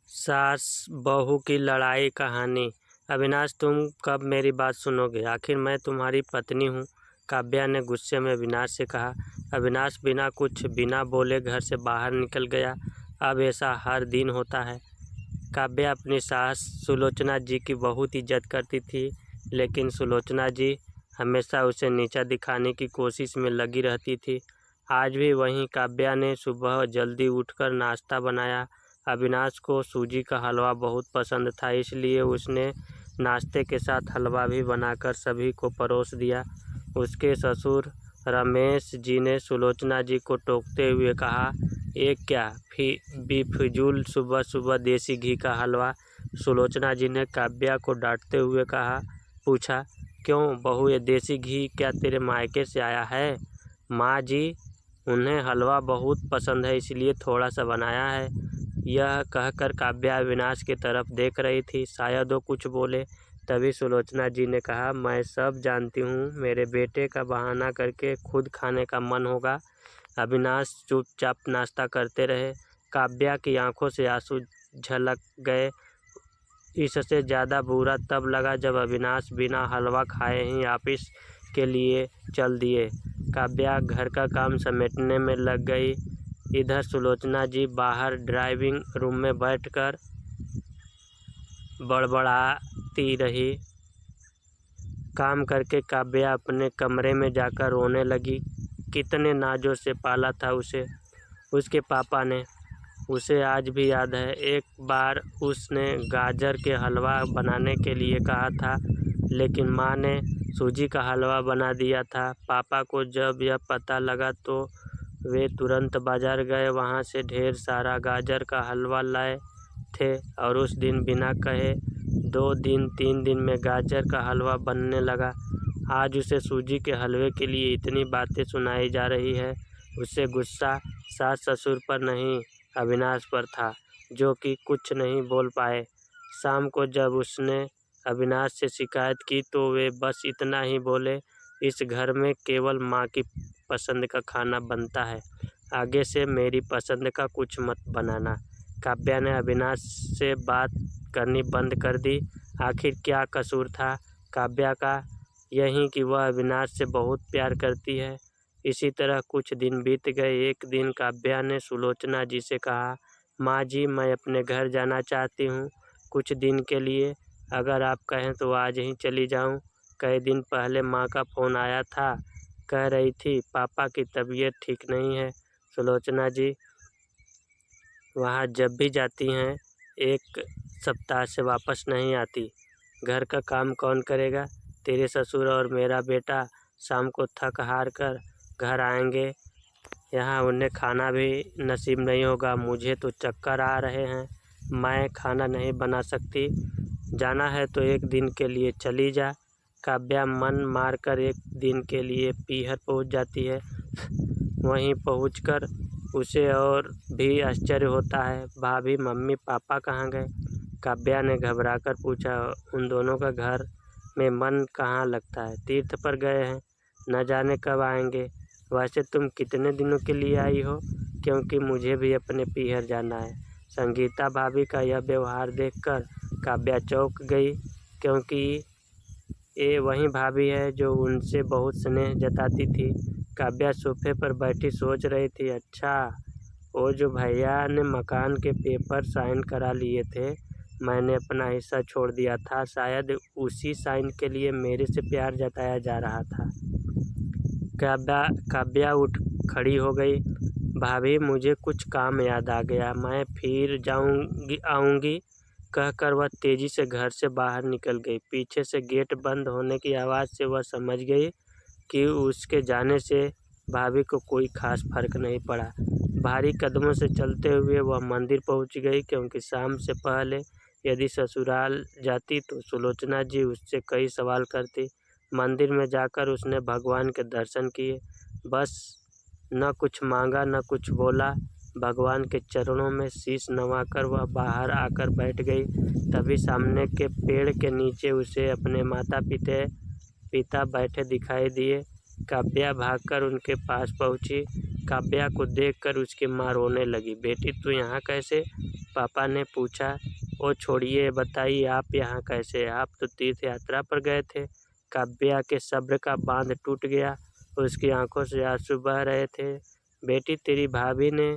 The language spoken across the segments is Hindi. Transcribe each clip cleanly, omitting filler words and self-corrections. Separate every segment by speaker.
Speaker 1: सास बहू की लड़ाई कहानी। अविनाश, तुम कब मेरी बात सुनोगे? आखिर मैं तुम्हारी पत्नी हूँ, काव्या ने गुस्से में अविनाश से कहा। अविनाश बिना बोले घर से बाहर निकल गया। अब ऐसा हर दिन होता है। काव्या अपनी सास सुलोचना जी की बहुत इज्जत करती थी, लेकिन सुलोचना जी हमेशा उसे नीचा दिखाने की कोशिश में लगी रहती थी। आज भी वहीं काव्या ने सुबह जल्दी उठकर नाश्ता बनाया। अविनाश को सूजी का हलवा बहुत पसंद था, इसलिए उसने नाश्ते के साथ हलवा भी बनाकर सभी को परोस दिया। उसके ससुर रमेश जी ने सुलोचना जी को टोकते हुए कहा, ये क्या बेफिजूल सुबह सुबह देसी घी का हलवा? सुलोचना जी ने काव्या को डांटते हुए पूछा, क्यों बहू, ये देसी घी क्या तेरे मायके से आया है? माँ जी, उन्हें हलवा बहुत पसंद है, इसलिए थोड़ा सा बनाया है। यह कहकर काव्या अविनाश की तरफ देख रही थी, शायद वो कुछ बोले। तभी सुलोचना जी ने कहा, मैं सब जानती हूँ, मेरे बेटे का बहाना करके खुद खाने का मन होगा। अविनाश चुपचाप नाश्ता करते रहे। काव्या की आंखों से आंसू झलक गए। इससे ज़्यादा बुरा तब लगा जब अविनाश बिना हलवा खाए ही ऑफिस के लिए चल दिए। काव्या घर का काम समेटने में लग गई। इधर सुलोचना जी बाहर ड्राइविंग रूम में बैठकर बड़बड़ाती रही। काम करके काव्या अपने कमरे में जाकर रोने लगी। कितने नाजों से पाला था उसे उसके पापा ने, उसे आज भी याद है। एक बार उसने गाजर के हलवा बनाने के लिए कहा था, लेकिन माँ ने सूजी का हलवा बना दिया था। पापा को जब यह पता लगा तो वे तुरंत बाजार गए, वहाँ से ढेर सारा गाजर का हलवा लाए थे और उस दिन बिना कहे 2 दिन 3 दिन में गाजर का हलवा बनने लगा। आज उसे सूजी के हलवे के लिए इतनी बातें सुनाई जा रही है। उससे गुस्सा सास ससुर पर नहीं, अविनाश पर था, जो कि कुछ नहीं बोल पाए। शाम को जब उसने अविनाश से शिकायत की तो वे बस इतना ही बोले, इस घर में केवल माँ की पसंद का खाना बनता है, आगे से मेरी पसंद का कुछ मत बनाना। काव्या ने अविनाश से बात करनी बंद कर दी। आखिर क्या कसूर था काव्या का? यही कि वह अविनाश से बहुत प्यार करती है। इसी तरह कुछ दिन बीत गए। एक दिन काव्या ने सुलोचना जी से कहा, माँ जी, मैं अपने घर जाना चाहती हूँ कुछ दिन के लिए। अगर आप कहें तो आज ही चली जाऊँ। कई दिन पहले माँ का फ़ोन आया था, कह रही थी पापा की तबीयत ठीक नहीं है। सुलोचना जी वहाँ जब भी जाती हैं 1 सप्ताह से वापस नहीं आती। घर का काम कौन करेगा? तेरे ससुर और मेरा बेटा शाम को थक हार कर घर आएंगे। यहाँ उन्हें खाना भी नसीब नहीं होगा। मुझे तो चक्कर आ रहे हैं, मैं खाना नहीं बना सकती। जाना है तो 1 दिन के लिए चली जा। काव्या मन मारकर 1 दिन के लिए पीहर पहुँच जाती है। वहीं पहुंचकर उसे और भी आश्चर्य होता है, भाभी मम्मी पापा कहाँ गए? काव्या ने घबराकर पूछा। उन दोनों का घर में मन कहाँ लगता है, तीर्थ पर गए हैं, न जाने कब आएंगे। वैसे तुम कितने दिनों के लिए आई हो? क्योंकि मुझे भी अपने पीहर जाना है। संगीता भाभी का यह व्यवहार देखकर काव्या चौंक गई, क्योंकि ये वही भाभी है जो उनसे बहुत स्नेह जताती थी। काव्या सोफे पर बैठी सोच रही थी, अच्छा, वो जो भैया ने मकान के पेपर साइन करा लिए थे, मैंने अपना हिस्सा छोड़ दिया था, शायद उसी साइन के लिए मेरे से प्यार जताया जा रहा था। काव्या उठ खड़ी हो गई। भाभी, मुझे कुछ काम याद आ गया, मैं फिर आऊँगी कहकर वह तेजी से घर से बाहर निकल गई। पीछे से गेट बंद होने की आवाज़ से वह समझ गई कि उसके जाने से भाभी को कोई खास फर्क नहीं पड़ा। भारी कदमों से चलते हुए वह मंदिर पहुंच गई, क्योंकि शाम से पहले यदि ससुराल जाती तो सुलोचना जी उससे कई सवाल करती। मंदिर में जाकर उसने भगवान के दर्शन किए। बस न कुछ मांगा न कुछ बोला, भगवान के चरणों में शीश नवाकर वह बाहर आकर बैठ गई। तभी सामने के पेड़ के नीचे उसे अपने माता पिता बैठे दिखाई दिए। काव्या भागकर उनके पास पहुंची। काव्या को देखकर उसकी माँ रोने लगी। बेटी, तू यहाँ कैसे? पापा ने पूछा, ओ छोड़िए, बताइए आप यहाँ कैसे? आप तो तीर्थ यात्रा पर गए थे। काव्या के सब्र का बांध टूट गया, उसकी आंखों से आंसू बह रहे थे। बेटी, तेरी भाभी ने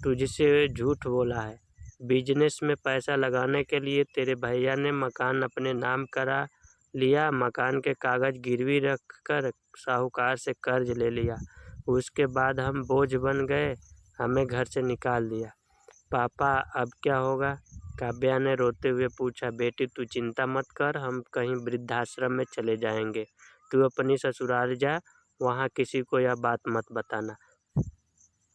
Speaker 1: तुझसे झूठ बोला है। बिजनेस में पैसा लगाने के लिए तेरे भैया ने मकान अपने नाम करा लिया, मकान के कागज गिरवी रखकर साहूकार से कर्ज ले लिया। उसके बाद हम बोझ बन गए, हमें घर से निकाल दिया। पापा, अब क्या होगा? काव्या ने रोते हुए पूछा। बेटी, तू चिंता मत कर, हम कहीं वृद्धाश्रम में चले जाएंगे। तू अपनी ससुराल जा, वहाँ किसी को यह बात मत बताना।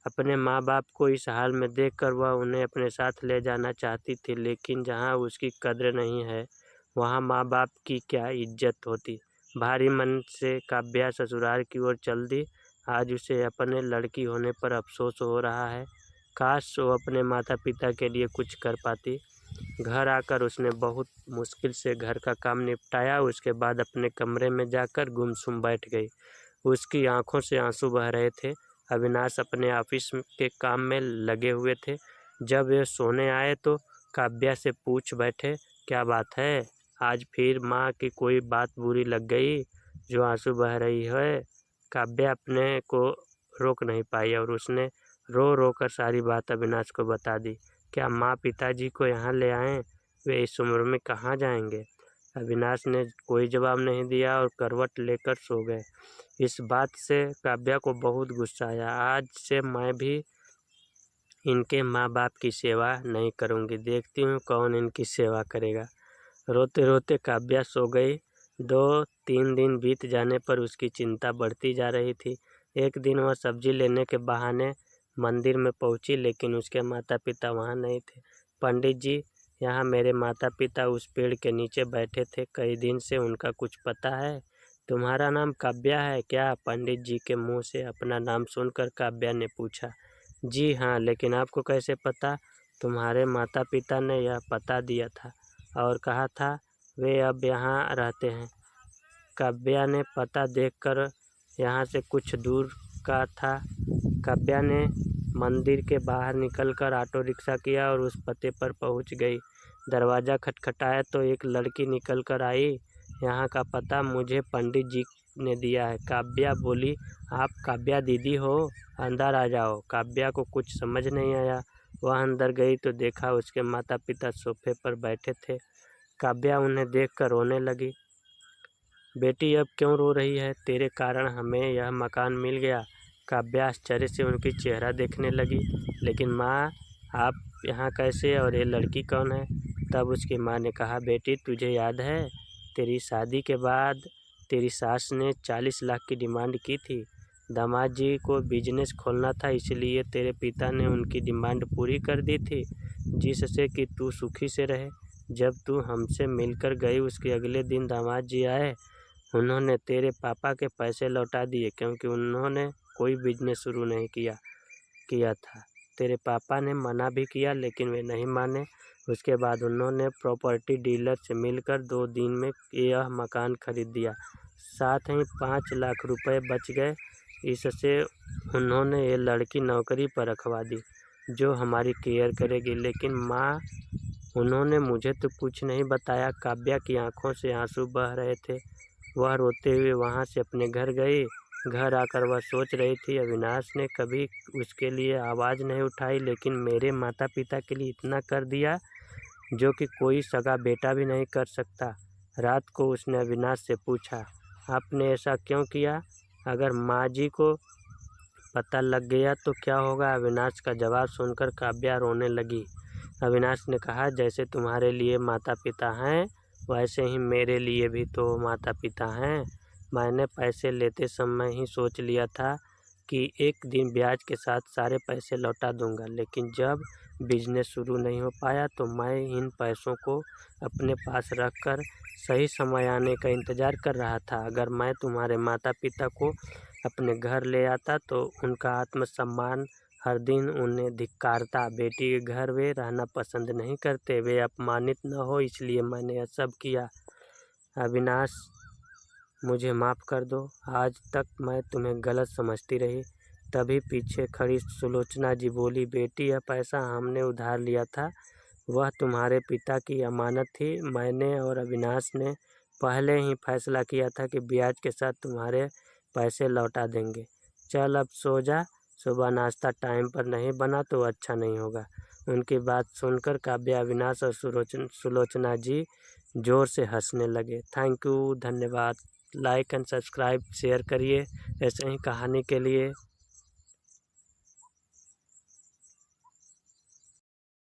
Speaker 1: अपने माँ बाप को इस हाल में देखकर वह उन्हें अपने साथ ले जाना चाहती थी, लेकिन जहाँ उसकी कद्र नहीं है, वहाँ माँ बाप की क्या इज्जत होती। भारी मन से काव्या ससुराल की ओर चल दी। आज उसे अपने लड़की होने पर अफसोस हो रहा है। काश वो अपने माता पिता के लिए कुछ कर पाती। घर आकर उसने बहुत मुश्किल से घर का काम निपटाया। उसके बाद अपने कमरे में जाकर गुमसुम बैठ गई। उसकी आंखों से आंसू बह रहे थे। अविनाश अपने ऑफिस के काम में लगे हुए थे। जब वे सोने आए तो काव्या से पूछ बैठे, क्या बात है? आज फिर माँ की कोई बात बुरी लग गई जो आंसू बह रही है? काव्या अपने को रोक नहीं पाई और उसने रो रो कर सारी बात अविनाश को बता दी। क्या माँ पिताजी को यहाँ ले आएं? वे इस उम्र में कहाँ जाएंगे? अविनाश ने कोई जवाब नहीं दिया और करवट लेकर सो गए। इस बात से काव्या को बहुत गुस्सा आया। आज से मैं भी इनके माँ बाप की सेवा नहीं करूँगी, देखती हूँ कौन इनकी सेवा करेगा। रोते रोते काव्या सो गई। 2-3 दिन बीत जाने पर उसकी चिंता बढ़ती जा रही थी। एक दिन वह सब्जी लेने के बहाने मंदिर में पहुंची, लेकिन उसके माता पिता वहां नहीं थे। पंडित जी, यहाँ मेरे माता पिता उस पेड़ के नीचे बैठे थे, कई दिन से उनका कुछ पता है? तुम्हारा नाम काव्या है क्या? पंडित जी के मुंह से अपना नाम सुनकर काव्या ने पूछा। जी हाँ, लेकिन आपको कैसे पता? तुम्हारे माता पिता ने यह पता दिया था और कहा था वे अब यहाँ रहते हैं। काव्या ने पता देखकर यहाँ से कुछ दूर का था। काव्या ने मंदिर के बाहर निकलकर ऑटो रिक्शा किया और उस पते पर पहुँच गई। दरवाज़ा खटखटाया तो एक लड़की निकल कर आई। यहाँ का पता मुझे पंडित जी ने दिया है। काव्या बोली, आप काव्या दीदी हो? अंदर आ जाओ। काव्या को कुछ समझ नहीं आया। वह अंदर गई तो देखा उसके माता पिता सोफे पर बैठे थे। काव्या उन्हें देखकर रोने लगी। बेटी, अब क्यों रो रही है? तेरे कारण हमें यह मकान मिल गया। काव्या आश्चर्य से उनकी चेहरा देखने लगी। लेकिन माँ, आप यहाँ कैसे और ये लड़की कौन है? तब उसकी माँ ने कहा, बेटी तुझे याद है, तेरी शादी के बाद तेरी सास ने 40 लाख की डिमांड की थी। दामाद जी को बिजनेस खोलना था, इसलिए तेरे पिता ने उनकी डिमांड पूरी कर दी थी, जिससे कि तू सुखी से रहे। जब तू हमसे मिलकर गई उसके अगले दिन दामाद जी आए। उन्होंने तेरे पापा के पैसे लौटा दिए, क्योंकि उन्होंने कोई बिजनेस शुरू नहीं किया था। तेरे पापा ने मना भी किया, लेकिन वे नहीं माने। उसके बाद उन्होंने प्रॉपर्टी डीलर से मिलकर 2 दिन में यह मकान खरीद दिया। साथ ही 5 लाख रुपए बच गए। इससे उन्होंने ये लड़की नौकरी पर रखवा दी, जो हमारी केयर करेगी। लेकिन माँ, उन्होंने मुझे तो कुछ नहीं बताया। काव्या की आंखों से आंसू बह रहे थे। वह रोते हुए वहाँ से अपने घर गई। घर आकर वह सोच रही थी, अविनाश ने कभी उसके लिए आवाज़ नहीं उठाई, लेकिन मेरे माता पिता के लिए इतना कर दिया जो कि कोई सगा बेटा भी नहीं कर सकता। रात को उसने अविनाश से पूछा, आपने ऐसा क्यों किया? अगर माँ जी को पता लग गया तो क्या होगा? अविनाश का जवाब सुनकर काव्या रोने लगी। अविनाश ने कहा, जैसे तुम्हारे लिए माता पिता हैं, वैसे ही मेरे लिए भी तो माता पिता हैं। मैंने पैसे लेते समय ही सोच लिया था कि एक दिन ब्याज के साथ सारे पैसे लौटा दूंगा, लेकिन जब बिजनेस शुरू नहीं हो पाया तो मैं इन पैसों को अपने पास रखकर सही समय आने का इंतज़ार कर रहा था। अगर मैं तुम्हारे माता पिता को अपने घर ले आता तो उनका आत्मसम्मान हर दिन उन्हें धिक्कारता। बेटी के घर वे रहना पसंद नहीं करते, वे अपमानित न हो, इसलिए मैंने यह सब किया। अविनाश, मुझे माफ़ कर दो। आज तक मैं तुम्हें गलत समझती रही। तभी पीछे खड़ी सुलोचना जी बोली, बेटी यह पैसा हमने उधार लिया था, वह तुम्हारे पिता की अमानत थी। मैंने और अविनाश ने पहले ही फैसला किया था कि ब्याज के साथ तुम्हारे पैसे लौटा देंगे। चल अब सो जा, सुबह नाश्ता टाइम पर नहीं बना तो अच्छा नहीं होगा। उनकी बात सुनकर काव्या, अविनाश और सुलोचना जी जोर से हंसने लगे। थैंक यू, धन्यवाद। लाइक एंड सब्सक्राइब शेयर करिए ऐसे ही कहानी के लिए।